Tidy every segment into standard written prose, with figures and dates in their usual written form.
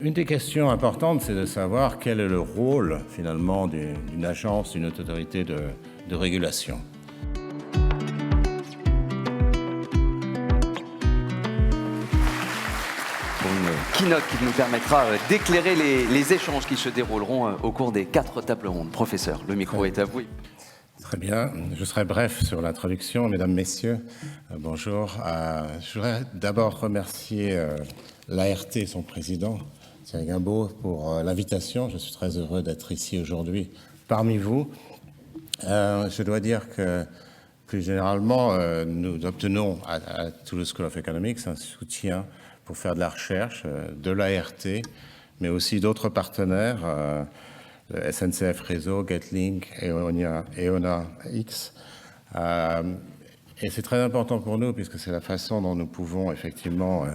Une des questions importantes, c'est de savoir quel est le rôle, finalement, d'une agence, d'une autorité de régulation. Une keynote qui nous permettra d'éclairer les échanges qui se dérouleront au cours des 4 tables rondes. Professeur, le micro est à vous. Très bien. Je serai bref sur l'introduction. Mesdames, Messieurs, bonjour. Je voudrais d'abord remercier l'ART et son président, Thierry Guimbaud, pour l'invitation. Je suis très heureux d'être ici aujourd'hui parmi vous. Je dois dire que, plus généralement, nous obtenons à Toulouse School of Economics un soutien pour faire de la recherche, de l'ART, mais aussi d'autres partenaires, le SNCF Réseau, Getlink, EONA X. Et c'est très important pour nous, puisque c'est la façon dont nous pouvons effectivement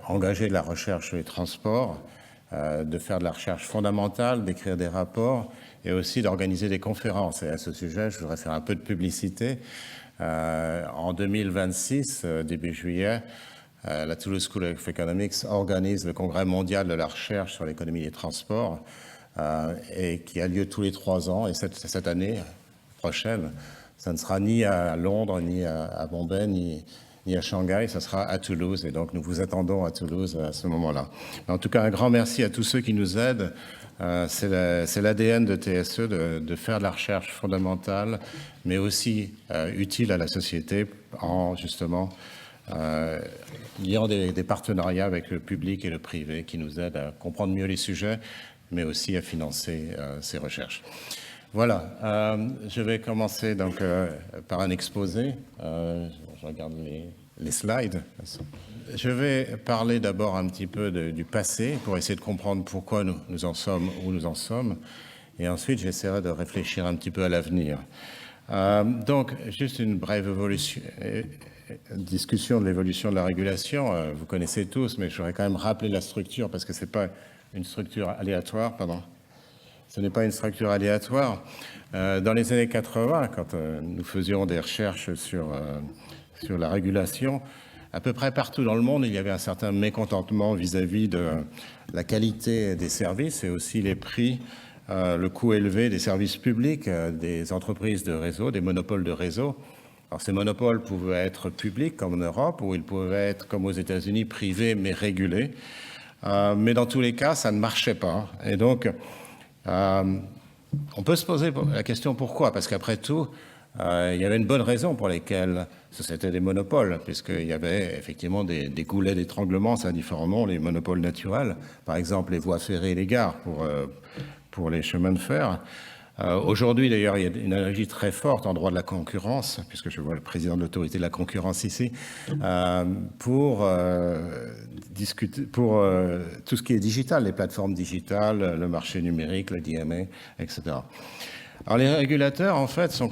engager de la recherche sur les transports, de faire de la recherche fondamentale, d'écrire des rapports et aussi d'organiser des conférences. Et à ce sujet, je voudrais faire un peu de publicité. En 2026, début juillet, la Toulouse School of Economics organise le Congrès mondial de la recherche sur l'économie des transports et qui a lieu tous les 3 ans. Et cette année prochaine, ça ne sera ni à Londres, ni à Bombay, ni à Shanghai, ça sera à Toulouse. Et donc, nous vous attendons à Toulouse à ce moment-là. En tout cas, un grand merci à tous ceux qui nous aident. C'est l'ADN de TSE de faire de la recherche fondamentale, mais aussi utile à la société en, justement, liant des partenariats avec le public et le privé qui nous aident à comprendre mieux les sujets, mais aussi à financer ces recherches. Voilà, je vais commencer donc par un exposé. Je regarde les slides. Je vais parler d'abord un petit peu du passé pour essayer de comprendre pourquoi nous en sommes où nous en sommes. Et ensuite, j'essaierai de réfléchir un petit peu à l'avenir. Donc, juste une brève discussion de l'évolution de la régulation. Vous connaissez tous, mais je voudrais quand même rappeler la structure parce que ce n'est pas une structure aléatoire, pardon. Ce n'est pas une structure aléatoire. Dans les années 80, quand nous faisions des recherches sur la régulation, à peu près partout dans le monde, il y avait un certain mécontentement vis-à-vis de la qualité des services et aussi les prix, le coût élevé des services publics, des entreprises de réseau, des monopoles de réseau. Alors, ces monopoles pouvaient être publics, comme en Europe, ou ils pouvaient être, comme aux États-Unis, privés, mais régulés. Mais dans tous les cas, ça ne marchait pas. Et donc, on peut se poser la question pourquoi, parce qu'après tout, il y avait une bonne raison pour laquelle c'était des monopoles, puisqu'il y avait effectivement des goulets d'étranglement, ça a différents noms, les monopoles naturels, par exemple les voies ferrées et les gares pour les chemins de fer. Aujourd'hui, d'ailleurs, il y a une analogie très forte en droit de la concurrence, puisque je vois le président de l'autorité de la concurrence ici, pour discuter, pour tout ce qui est digital, les plateformes digitales, le marché numérique, le DMA, etc. Alors, les régulateurs, en fait, sont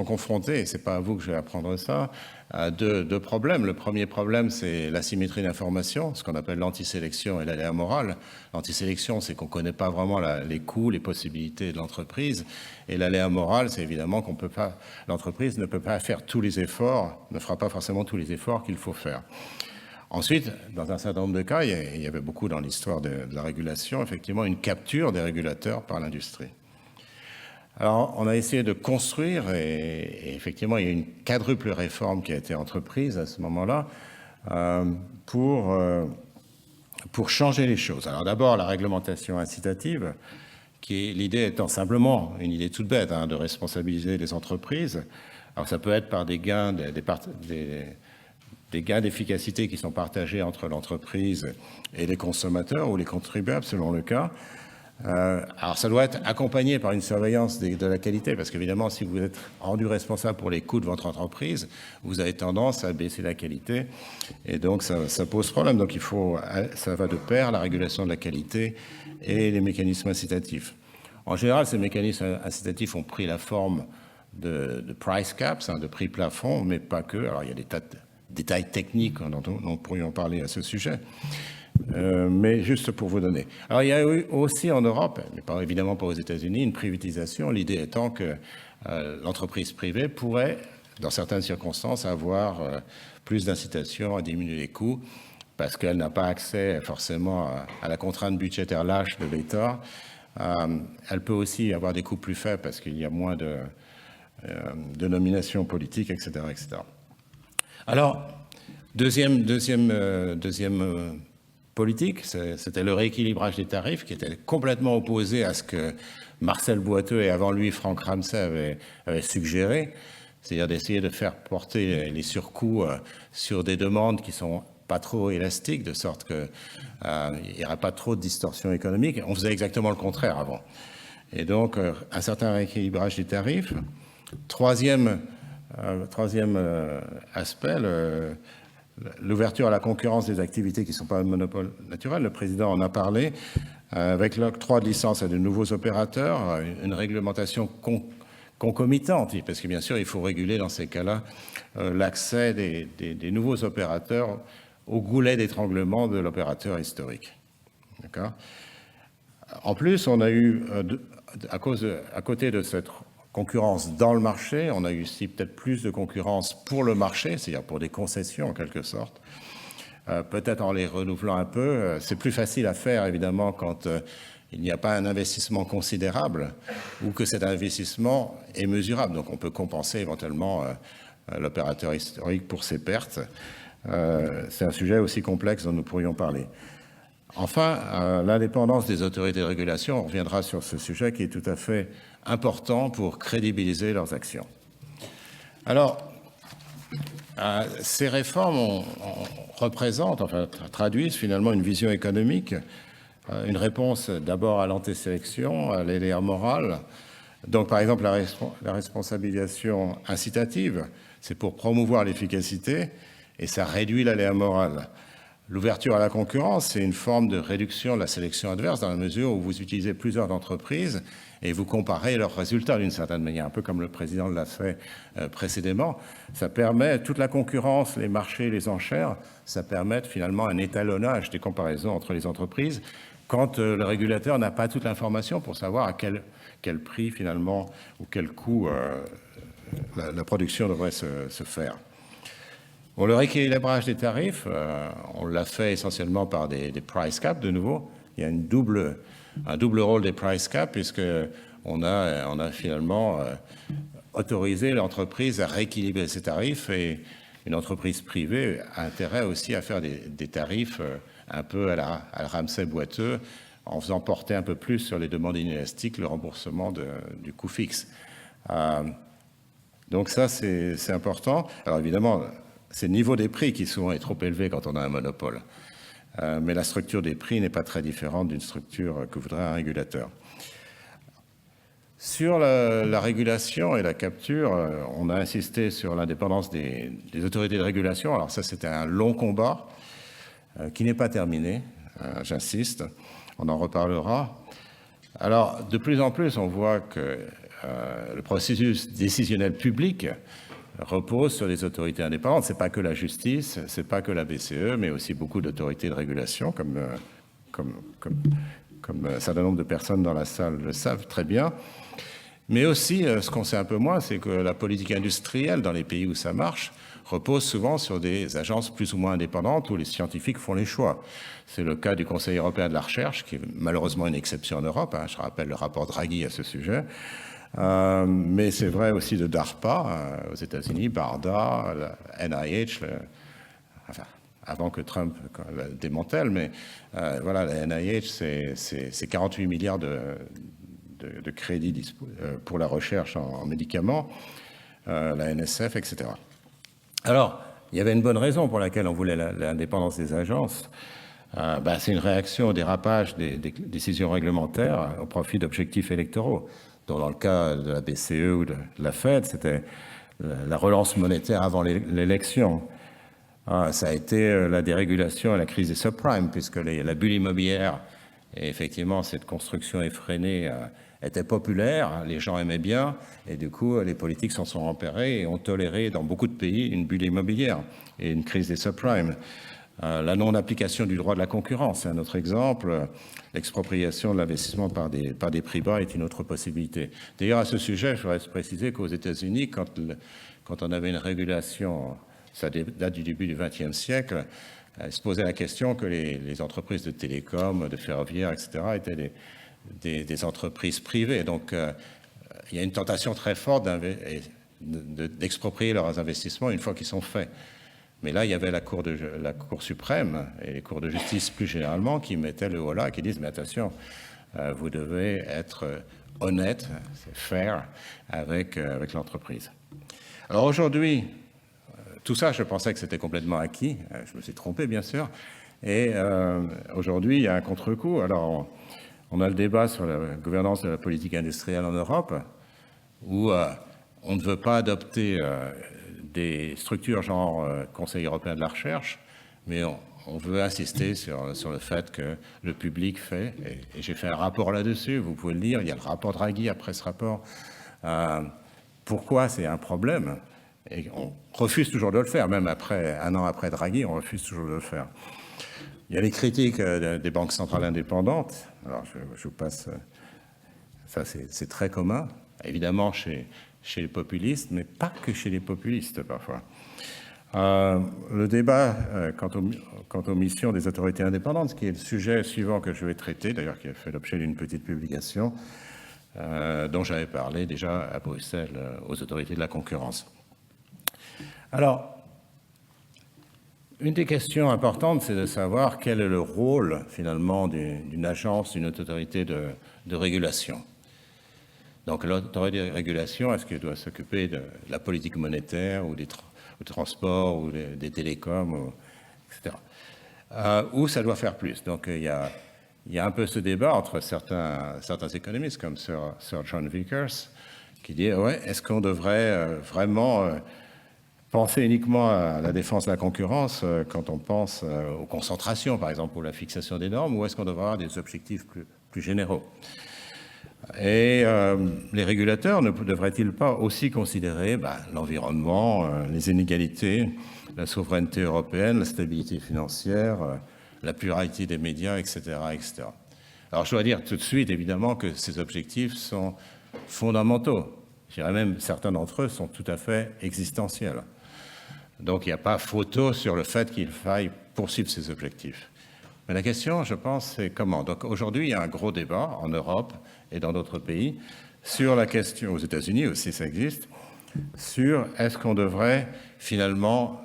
confrontés, et ce n'est pas à vous que je vais apprendre ça, à deux problèmes. Le premier problème, c'est l'asymétrie d'information, ce qu'on appelle l'antisélection et l'aléa moral. L'antisélection, c'est qu'on ne connaît pas vraiment les coûts, les possibilités de l'entreprise. Et l'aléa moral, c'est évidemment qu'on peut pas, l'entreprise ne peut pas faire tous les efforts, ne fera pas forcément tous les efforts qu'il faut faire. Ensuite, dans un certain nombre de cas, il y avait beaucoup dans l'histoire de la régulation, effectivement, une capture des régulateurs par l'industrie. Alors, on a essayé de construire, et effectivement, il y a une quadruple réforme qui a été entreprise à ce moment-là pour changer les choses. Alors d'abord, la réglementation incitative, l'idée étant simplement une idée toute bête, de responsabiliser les entreprises. Alors ça peut être par des gains, des gains d'efficacité qui sont partagés entre l'entreprise et les consommateurs ou les contribuables, selon le cas. Alors ça doit être accompagné par une surveillance de la qualité, parce qu'évidemment, si vous êtes rendu responsable pour les coûts de votre entreprise, vous avez tendance à baisser la qualité, et donc ça pose problème. Donc ça va de pair, la régulation de la qualité et les mécanismes incitatifs. En général, ces mécanismes incitatifs ont pris la forme de price caps, de prix plafond, mais pas que. Alors il y a des tas de détails techniques dont nous pourrions parler à ce sujet. Mais juste pour vous donner. Alors, il y a eu aussi en Europe, mais évidemment pas aux États-Unis, une privatisation, l'idée étant que l'entreprise privée pourrait, dans certaines circonstances, avoir plus d'incitation à diminuer les coûts parce qu'elle n'a pas accès forcément à la contrainte budgétaire lâche de l'État. Elle peut aussi avoir des coûts plus faibles parce qu'il y a moins de nominations politiques, etc., etc. Alors, deuxième politique, c'était le rééquilibrage des tarifs qui était complètement opposé à ce que Marcel Boiteux et avant lui Franck Ramsey avaient suggéré, c'est-à-dire d'essayer de faire porter les surcoûts sur des demandes qui sont pas trop élastiques, de sorte qu'il n'y aurait pas trop de distorsion économique. On faisait exactement le contraire avant. Et donc, un certain rééquilibrage des tarifs. Troisième aspect, l'ouverture à la concurrence des activités qui ne sont pas un monopole naturel. Le président en a parlé, avec l'octroi de licences à de nouveaux opérateurs, une réglementation concomitante, parce que bien sûr, il faut réguler dans ces cas-là l'accès des nouveaux opérateurs au goulet d'étranglement de l'opérateur historique. D'accord ? En plus, on a eu, à côté de cette concurrence dans le marché, on a eu aussi peut-être plus de concurrence pour le marché, c'est-à-dire pour des concessions en quelque sorte, peut-être en les renouvelant un peu. C'est plus facile à faire, évidemment, quand il n'y a pas un investissement considérable ou que cet investissement est mesurable. Donc on peut compenser éventuellement l'opérateur historique pour ses pertes. C'est un sujet aussi complexe dont nous pourrions parler. Enfin, l'indépendance des autorités de régulation, on reviendra sur ce sujet qui est tout à fait important pour crédibiliser leurs actions. Alors, ces réformes représentent, enfin traduisent finalement une vision économique, une réponse d'abord à l'antésélection, à l'aléa morale. Donc, par exemple, la responsabilisation incitative, c'est pour promouvoir l'efficacité et ça réduit l'aléa morale. L'ouverture à la concurrence, c'est une forme de réduction de la sélection adverse dans la mesure où vous utilisez plusieurs entreprises et vous comparez leurs résultats d'une certaine manière, un peu comme le président l'a fait précédemment. Ça permet, toute la concurrence, les marchés, les enchères, ça permet finalement un étalonnage des comparaisons entre les entreprises quand le régulateur n'a pas toute l'information pour savoir à quel prix finalement ou quel coût la production devrait se faire. Bon, le rééquilibrage des tarifs, on l'a fait essentiellement par des price caps de nouveau. Il y a un double rôle des price caps puisqu'on a finalement autorisé l'entreprise à rééquilibrer ses tarifs et une entreprise privée a intérêt aussi à faire des tarifs un peu à la Ramsey Boiteux en faisant porter un peu plus sur les demandes inélastiques le remboursement du coût fixe. Donc ça, c'est important. Alors évidemment, c'est le niveau des prix qui souvent est trop élevé quand on a un monopole. Mais la structure des prix n'est pas très différente d'une structure que voudrait un régulateur. Sur la régulation et la capture, on a insisté sur l'indépendance des autorités de régulation. Alors ça, c'était un long combat qui n'est pas terminé, j'insiste. On en reparlera. Alors, de plus en plus, on voit que le processus décisionnel public repose sur des autorités indépendantes. Ce n'est pas que la justice, ce n'est pas que la BCE, mais aussi beaucoup d'autorités de régulation, comme un certain nombre de personnes dans la salle le savent très bien. Mais aussi, ce qu'on sait un peu moins, c'est que la politique industrielle, dans les pays où ça marche, repose souvent sur des agences plus ou moins indépendantes où les scientifiques font les choix. C'est le cas du Conseil européen de la recherche, qui est malheureusement une exception en Europe. Je rappelle le rapport Draghi à ce sujet. Mais c'est vrai aussi de DARPA aux États-Unis, BARDA, la NIH, enfin, avant que Trump la démantèle, mais voilà, la NIH, c'est 48 milliards de crédits pour la recherche en médicaments, la NSF, etc. Alors, il y avait une bonne raison pour laquelle on voulait l'indépendance des agences. C'est une réaction au dérapage des décisions réglementaires au profit d'objectifs électoraux. Donc, dans le cas de la BCE ou de la Fed, c'était la relance monétaire avant l'élection. Ça a été la dérégulation et la crise des subprimes, puisque la bulle immobilière et effectivement cette construction effrénée était populaire, les gens aimaient bien, et du coup les politiques s'en sont emparés et ont toléré dans beaucoup de pays une bulle immobilière et une crise des subprimes. La non-application du droit de la concurrence, c'est un autre exemple. L'expropriation de l'investissement par des prix bas est une autre possibilité. D'ailleurs, à ce sujet, je voudrais préciser qu'aux États-Unis, quand on avait une régulation, ça date du début du XXe siècle, il se posait la question que les entreprises de télécom, de ferroviaire, etc., étaient des entreprises privées. Donc, il y a une tentation très forte d'exproprier leurs investissements une fois qu'ils sont faits. Mais là, il y avait la Cour suprême et les cours de justice plus généralement qui mettaient le holà, qui disent « mais attention, vous devez être honnête, c'est fair avec l'entreprise ». Alors aujourd'hui, tout ça, je pensais que c'était complètement acquis. Je me suis trompé, bien sûr. Et aujourd'hui, il y a un contre-coup. Alors, on a le débat sur la gouvernance de la politique industrielle en Europe, où on ne veut pas adopter des structures genre Conseil européen de la recherche, mais on veut insister sur le fait que le public fait, et j'ai fait un rapport là-dessus, vous pouvez le lire, il y a le rapport Draghi après ce rapport. Pourquoi c'est un problème? Et on refuse toujours de le faire, même un an après Draghi, on refuse toujours de le faire. Il y a les critiques des banques centrales indépendantes. Alors, je vous passe. Ça, c'est très commun, évidemment, chez les populistes, mais pas que chez les populistes, parfois. Le débat quant aux missions des autorités indépendantes, qui est le sujet suivant que je vais traiter, d'ailleurs, qui a fait l'objet d'une petite publication, dont j'avais parlé déjà à Bruxelles aux autorités de la concurrence. Alors, une des questions importantes, c'est de savoir quel est le rôle, finalement, d'une agence, d'une autorité de régulation. Donc, l'autorité de régulation, est-ce qu'elle doit s'occuper de la politique monétaire ou des transports ou des télécoms, etc. Ou ça doit faire plus. Donc, il y a un peu ce débat entre certains économistes, comme Sir John Vickers, qui dit, ouais, est-ce qu'on devrait vraiment penser uniquement à la défense de la concurrence quand on pense aux concentrations, par exemple, ou la fixation des normes, ou est-ce qu'on devrait avoir des objectifs plus généraux? Et les régulateurs ne devraient-ils pas aussi considérer l'environnement, les inégalités, la souveraineté européenne, la stabilité financière, la pluralité des médias, etc., etc. Alors je dois dire tout de suite, évidemment, que ces objectifs sont fondamentaux. Je dirais même certains d'entre eux sont tout à fait existentiels. Donc il n'y a pas photo sur le fait qu'il faille poursuivre ces objectifs. Mais la question, je pense, c'est comment. Donc aujourd'hui, il y a un gros débat en Europe et dans d'autres pays sur la question, aux États-Unis aussi ça existe, sur est-ce qu'on devrait finalement,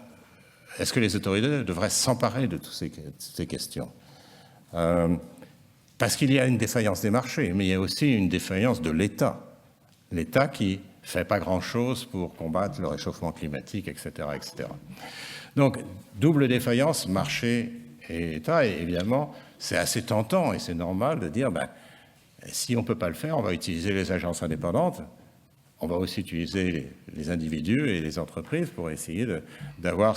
est-ce que les autorités devraient s'emparer de toutes ces questions parce qu'il y a une défaillance des marchés, mais il y a aussi une défaillance de l'État. L'État qui ne fait pas grand-chose pour combattre le réchauffement climatique, etc., etc. Donc, double défaillance, marché et État, et évidemment, c'est assez tentant et c'est normal de dire, si on ne peut pas le faire, on va utiliser les agences indépendantes, on va aussi utiliser les individus et les entreprises pour essayer d'avoir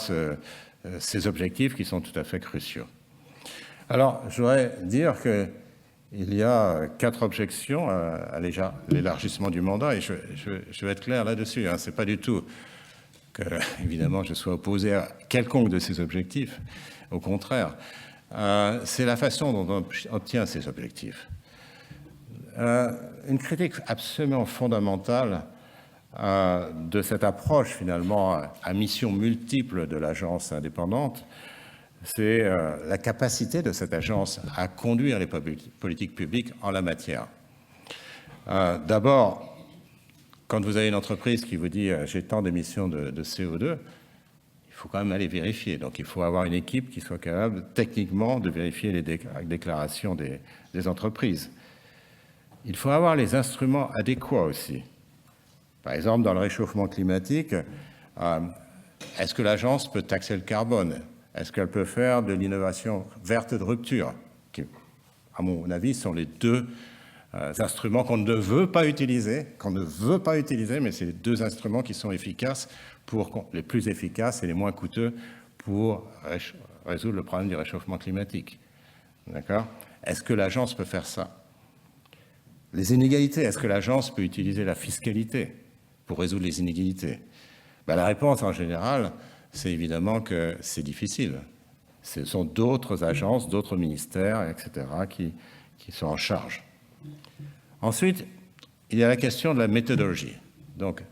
ces objectifs qui sont tout à fait cruciaux. Alors, je voudrais dire qu'il y a 4 objections à l'élargissement du mandat, et je vais être clair là-dessus. Ce n'est pas du tout que, évidemment, je sois opposé à quelconque de ces objectifs. Au contraire, c'est la façon dont on obtient ces objectifs. Une critique absolument fondamentale de cette approche, finalement, à mission multiple de l'agence indépendante, c'est la capacité de cette agence à conduire les politiques publiques en la matière. D'abord, quand vous avez une entreprise qui vous dit « j'ai tant d'émissions de CO2 », il faut quand même aller vérifier. Donc, il faut avoir une équipe qui soit capable, techniquement, de vérifier les déclarations des entreprises. Il faut avoir les instruments adéquats aussi. Par exemple, dans le réchauffement climatique, est-ce que l'agence peut taxer le carbone? Est-ce qu'elle peut faire de l'innovation verte de rupture, qui, à mon avis, sont les 2 instruments qu'on ne veut pas utiliser, mais c'est les 2 instruments qui sont efficaces, les plus efficaces et les moins coûteux pour résoudre le problème du réchauffement climatique. D'accord? Est-ce que l'agence peut faire ça? Les inégalités, est-ce que l'agence peut utiliser la fiscalité pour résoudre les inégalités? La réponse, en général, c'est évidemment que c'est difficile. Ce sont d'autres agences, d'autres ministères, etc., qui sont en charge. Ensuite, il y a la question de la méthodologie. Donc,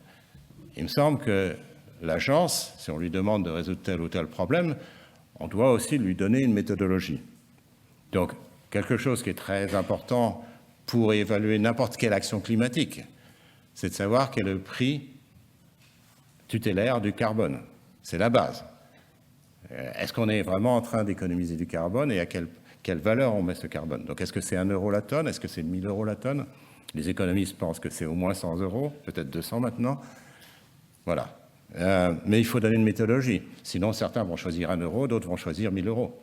il me semble que l'agence, si on lui demande de résoudre tel ou tel problème, on doit aussi lui donner une méthodologie. Donc, quelque chose qui est très important pour évaluer n'importe quelle action climatique, c'est de savoir quel est le prix tutélaire du carbone. C'est la base. Est-ce qu'on est vraiment en train d'économiser du carbone et à quelle valeur on met ce carbone? Donc, est-ce que c'est 1 euro la tonne? Est-ce que c'est 1000 euros la tonne? Les économistes pensent que c'est au moins 100 euros, peut-être 200 maintenant. Voilà. Mais il faut donner une méthodologie. Sinon, certains vont choisir 1 euro, d'autres vont choisir 1000 euros.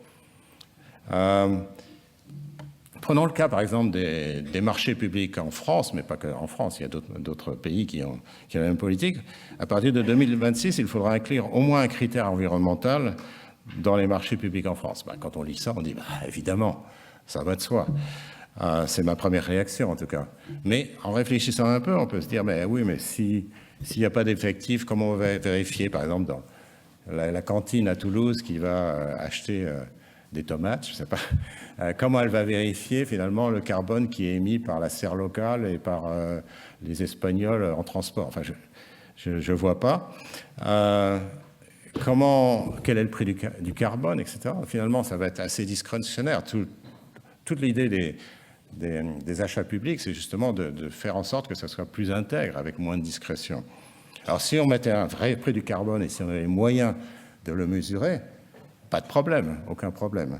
Prenons le cas, par exemple, des marchés publics en France, mais pas qu'en France, il y a d'autres pays qui ont la même politique. À partir de 2026, il faudra inclure au moins un critère environnemental dans les marchés publics en France. Quand on lit ça, on dit évidemment, ça va de soi. C'est ma première réaction, en tout cas. Mais en réfléchissant un peu, on peut se dire, mais oui, mais s'il n'y a pas d'effectif, comment on va vérifier, par exemple, dans la cantine à Toulouse qui va acheter des tomates, je ne sais pas, comment elle va vérifier finalement le carbone qui est émis par la serre locale et par les Espagnols en transport? Enfin, je ne vois pas. Quel est le prix du carbone, etc. Finalement, ça va être assez discrétionnaire. Toute l'idée des achats publics, c'est justement de faire en sorte que ça soit plus intègre, avec moins de discrétion. Alors, si on mettait un vrai prix du carbone et si on avait les moyens de le mesurer, pas de problème, aucun problème.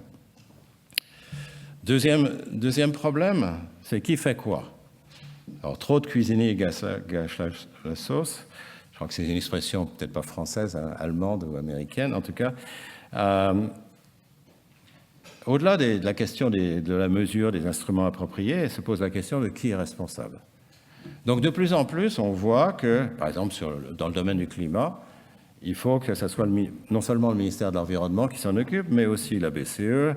Deuxième problème, c'est qui fait quoi? Alors, trop de cuisiniers gâchent la sauce. Je crois que c'est une expression peut-être pas française, hein, allemande ou américaine, en tout cas. Au-delà de la question de la mesure des instruments appropriés, se pose la question de qui est responsable. Donc, de plus en plus, on voit que, par exemple, dans le domaine du climat, il faut que ce soit non seulement le ministère de l'Environnement qui s'en occupe, mais aussi la BCE,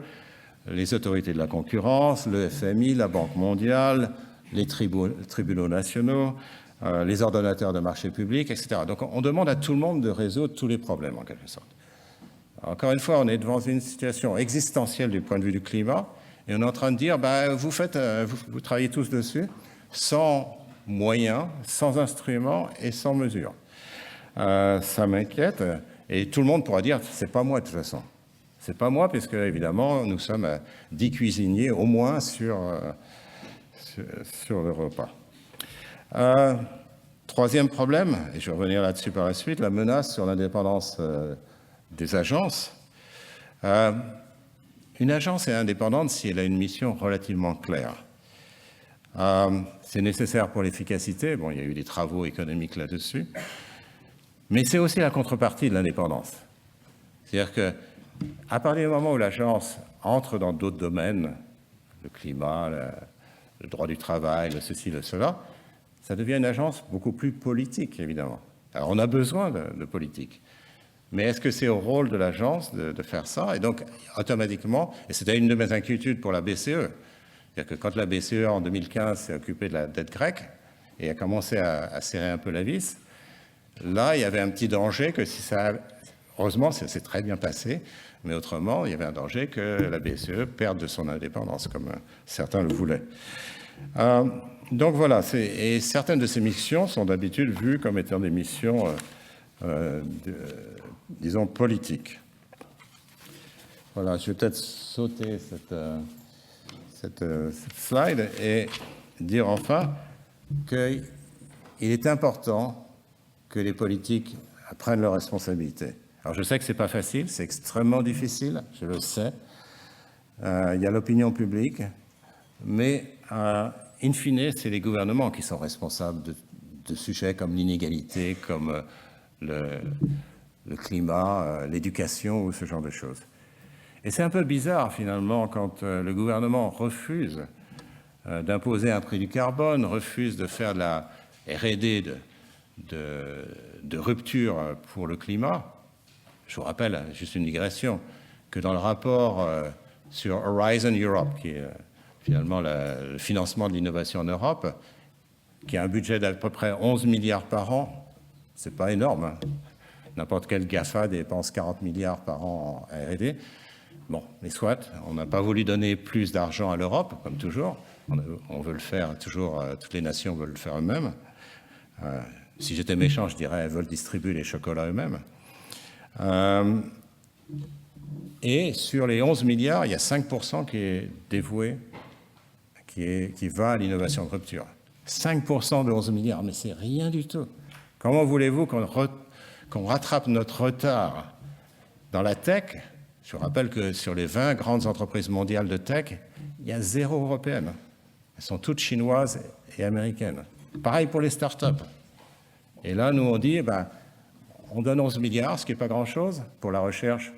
les autorités de la concurrence, le FMI, la Banque mondiale, les tribunaux nationaux, les ordonnateurs de marché publics, etc. Donc on demande à tout le monde de résoudre tous les problèmes, en quelque sorte. Encore une fois, on est devant une situation existentielle du point de vue du climat, et on est en train de dire, vous travaillez tous dessus, sans moyens, sans instruments et sans mesures. Ça m'inquiète, et tout le monde pourra dire, c'est pas moi de toute façon. C'est pas moi, puisque évidemment, nous sommes 10 cuisiniers au moins sur le repas. Troisième problème, et je vais revenir là-dessus par la suite, la menace sur l'indépendance des agences. Une agence est indépendante si elle a une mission relativement claire. C'est nécessaire pour l'efficacité. Bon, il y a eu des travaux économiques là-dessus. Mais c'est aussi la contrepartie de l'indépendance. C'est-à-dire qu'à partir du moment où l'agence entre dans d'autres domaines, le climat, le droit du travail, le ceci, le cela, ça devient une agence beaucoup plus politique, évidemment. Alors, on a besoin de politique. Mais est-ce que c'est au rôle de l'agence de faire ça? Et donc, automatiquement, et c'était une de mes inquiétudes pour la BCE, c'est-à-dire que quand la BCE, en 2015, s'est occupée de la dette grecque et a commencé à serrer un peu la vis, là, il y avait un petit danger que si ça... Heureusement, ça s'est très bien passé, mais autrement, il y avait un danger que la BCE perde de son indépendance, comme certains le voulaient. Donc voilà, et certaines de ces missions sont d'habitude vues comme étant des missions, disons, politiques. Voilà, je vais peut-être sauter cette slide et dire enfin qu'il est important que les politiques prennent leurs responsabilités. Alors je sais que ce n'est pas facile, c'est extrêmement difficile, je le sais. Il y a l'opinion publique, mais in fine, c'est les gouvernements qui sont responsables de sujets comme l'inégalité, comme le climat, l'éducation ou ce genre de choses. Et c'est un peu bizarre finalement quand le gouvernement refuse d'imposer un prix du carbone, refuse de faire de la R&D de rupture pour le climat. Je vous rappelle, juste une digression, que dans le rapport sur Horizon Europe, qui est finalement le financement de l'innovation en Europe, qui a un budget d'à peu près 11 milliards par an, c'est pas énorme, hein. N'importe quel GAFA dépense 40 milliards par an en R&D. Bon, mais soit, on n'a pas voulu donner plus d'argent à l'Europe, comme toujours. On veut le faire toujours, toutes les nations veulent le faire eux-mêmes. Si j'étais méchant, je dirais elles veulent distribuer les chocolats eux-mêmes. Et sur les 11 milliards, il y a 5% qui est dévoué, qui va à l'innovation de rupture. 5% de 11 milliards, mais c'est rien du tout. Comment voulez-vous qu'on rattrape notre retard dans la tech? Je vous rappelle que sur les 20 grandes entreprises mondiales de tech, il y a 0 européenne. Elles sont toutes chinoises et américaines. Pareil pour les startups. Et là, nous, on dit, on donne 11 milliards, ce qui n'est pas grand-chose, pour la recherche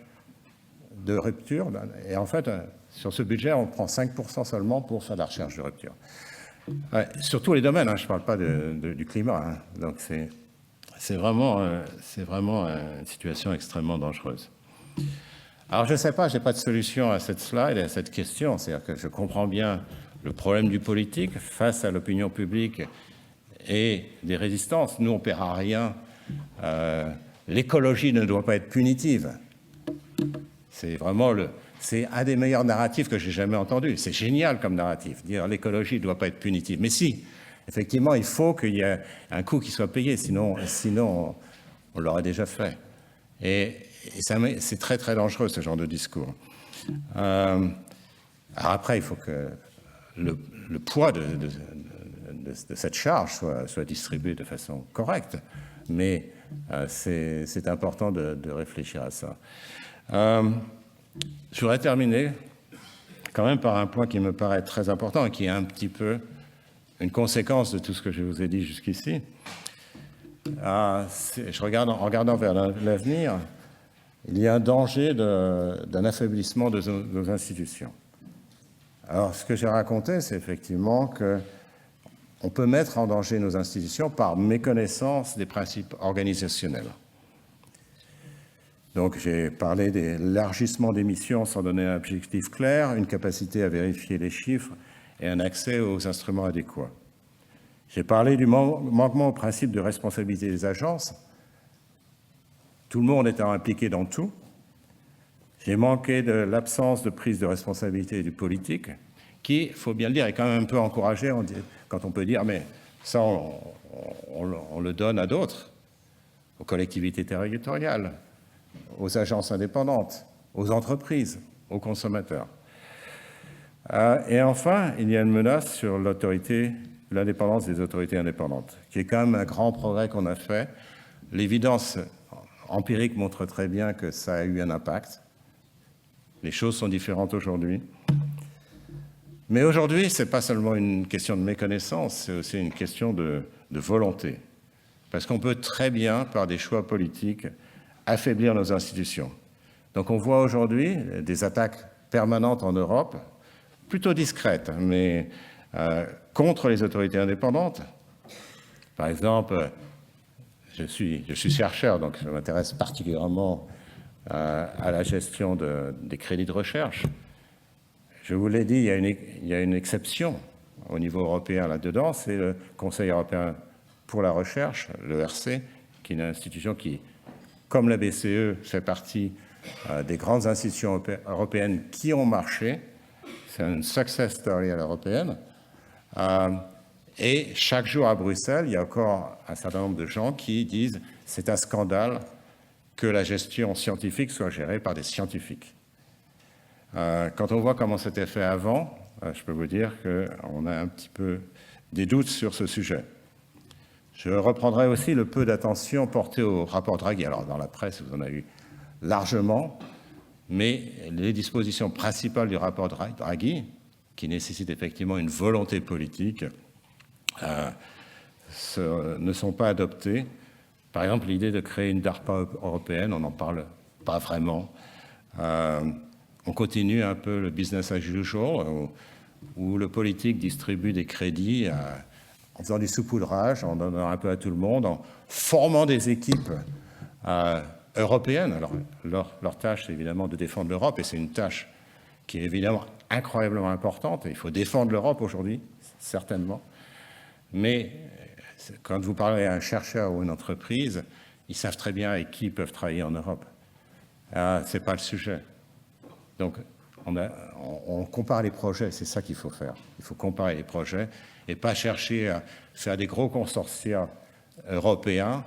de rupture. Et en fait, sur ce budget, on prend 5% seulement pour faire de la recherche de rupture. Ouais, sur tous les domaines, je ne parle pas du climat. Donc c'est vraiment une situation extrêmement dangereuse. Alors je ne sais pas, je n'ai pas de solution à cette slide, à cette question. C'est-à-dire que je comprends bien le problème du politique face à l'opinion publique et des résistances. Nous, on ne paiera rien. L'écologie ne doit pas être punitive. C'est vraiment c'est un des meilleurs narratifs que j'ai jamais entendu. C'est génial comme narratif, dire l'écologie ne doit pas être punitive. Mais si, effectivement, il faut qu'il y ait un coût qui soit payé, sinon on l'aurait déjà fait. Et c'est très très dangereux ce genre de discours. Alors après, il faut que le poids de cette charge soit distribué de façon correcte, mais c'est important de réfléchir à ça. Je voudrais terminer quand même par un point qui me paraît très important et qui est un petit peu une conséquence de tout ce que je vous ai dit jusqu'ici. En regardant vers l'avenir, il y a un danger d'un affaiblissement de nos institutions. Alors, ce que j'ai raconté, c'est effectivement qu'on peut mettre en danger nos institutions par méconnaissance des principes organisationnels. Donc, j'ai parlé de l'élargissement des missions sans donner un objectif clair, une capacité à vérifier les chiffres et un accès aux instruments adéquats. J'ai parlé du manquement au principe de responsabilité des agences, tout le monde étant impliqué dans tout. J'ai manqué de l'absence de prise de responsabilité du politique, qui, il faut bien le dire, est quand même un peu encouragé quand on peut dire, mais ça, on le donne à d'autres, aux collectivités territoriales, aux agences indépendantes, aux entreprises, aux consommateurs. Et enfin, il y a une menace sur l'indépendance des autorités indépendantes, qui est quand même un grand progrès qu'on a fait. L'évidence empirique montre très bien que ça a eu un impact. Les choses sont différentes aujourd'hui. Mais aujourd'hui, ce n'est pas seulement une question de méconnaissance, c'est aussi une question de volonté. Parce qu'on peut très bien, par des choix politiques, affaiblir nos institutions. Donc on voit aujourd'hui des attaques permanentes en Europe, plutôt discrètes, mais contre les autorités indépendantes. Par exemple, je suis chercheur, donc je m'intéresse particulièrement à la gestion des crédits de recherche. Je vous l'ai dit, il y a une exception au niveau européen là-dedans, c'est le Conseil européen pour la recherche, l'ERC, qui est une institution qui, comme la BCE, fait partie des grandes institutions européennes qui ont marché. C'est une success story à l'européenne. Et chaque jour à Bruxelles, il y a encore un certain nombre de gens qui disent « c'est un scandale que la gestion scientifique soit gérée par des scientifiques ». Quand on voit comment c'était fait avant, je peux vous dire qu'on a un petit peu des doutes sur ce sujet. Je reprendrai aussi le peu d'attention portée au rapport Draghi. Alors, dans la presse, vous en avez eu largement, mais les dispositions principales du rapport Draghi, qui nécessitent effectivement une volonté politique, ne sont pas adoptées. Par exemple, l'idée de créer une DARPA européenne, on n'en parle pas vraiment. On continue un peu le business as usual, où le politique distribue des crédits en faisant du saupoudrage, en donnant un peu à tout le monde, en formant des équipes européennes. Alors, leur tâche, c'est évidemment de défendre l'Europe, et c'est une tâche qui est évidemment incroyablement importante. Et il faut défendre l'Europe aujourd'hui, certainement. Mais quand vous parlez à un chercheur ou une entreprise, ils savent très bien avec qui ils peuvent travailler en Europe. Ce n'est pas le sujet. Donc, on compare les projets, c'est ça qu'il faut faire. Il faut comparer les projets et pas chercher à faire des gros consortia européens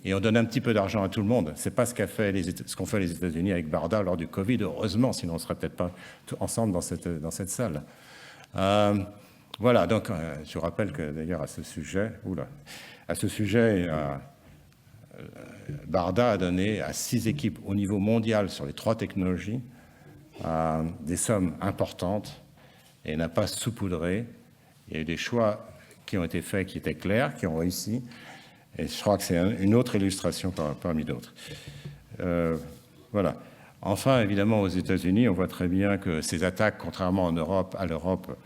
et on donne un petit peu d'argent à tout le monde. Ce n'est pas ce qu'ont fait les États-Unis avec Barda lors du Covid, heureusement, sinon on ne serait peut-être pas ensemble dans cette salle. Voilà, donc je vous rappelle que d'ailleurs à ce sujet, Barda a donné à 6 équipes au niveau mondial sur les 3 technologies des sommes importantes et n'a pas saupoudré. Il y a eu des choix qui ont été faits, qui étaient clairs, qui ont réussi. Et je crois que c'est une autre illustration parmi d'autres. Voilà. Enfin, évidemment, aux États-Unis, on voit très bien que ces attaques, contrairement à l'Europe,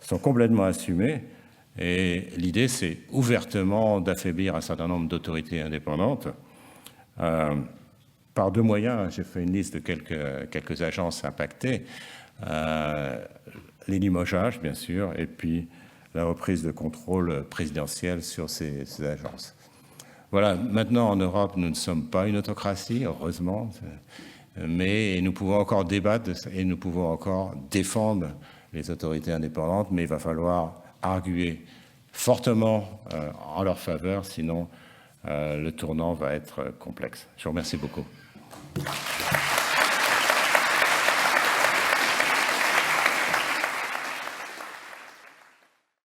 sont complètement assumées. Et l'idée, c'est ouvertement d'affaiblir un certain nombre d'autorités indépendantes. Par 2 moyens, j'ai fait une liste de quelques agences impactées. Les limogeages, bien sûr, et puis la reprise de contrôle présidentiel sur ces agences. Voilà, maintenant en Europe, nous ne sommes pas une autocratie, heureusement, mais nous pouvons encore débattre et nous pouvons encore défendre les autorités indépendantes, mais il va falloir arguer fortement en leur faveur, sinon le tournant va être complexe. Je vous remercie beaucoup.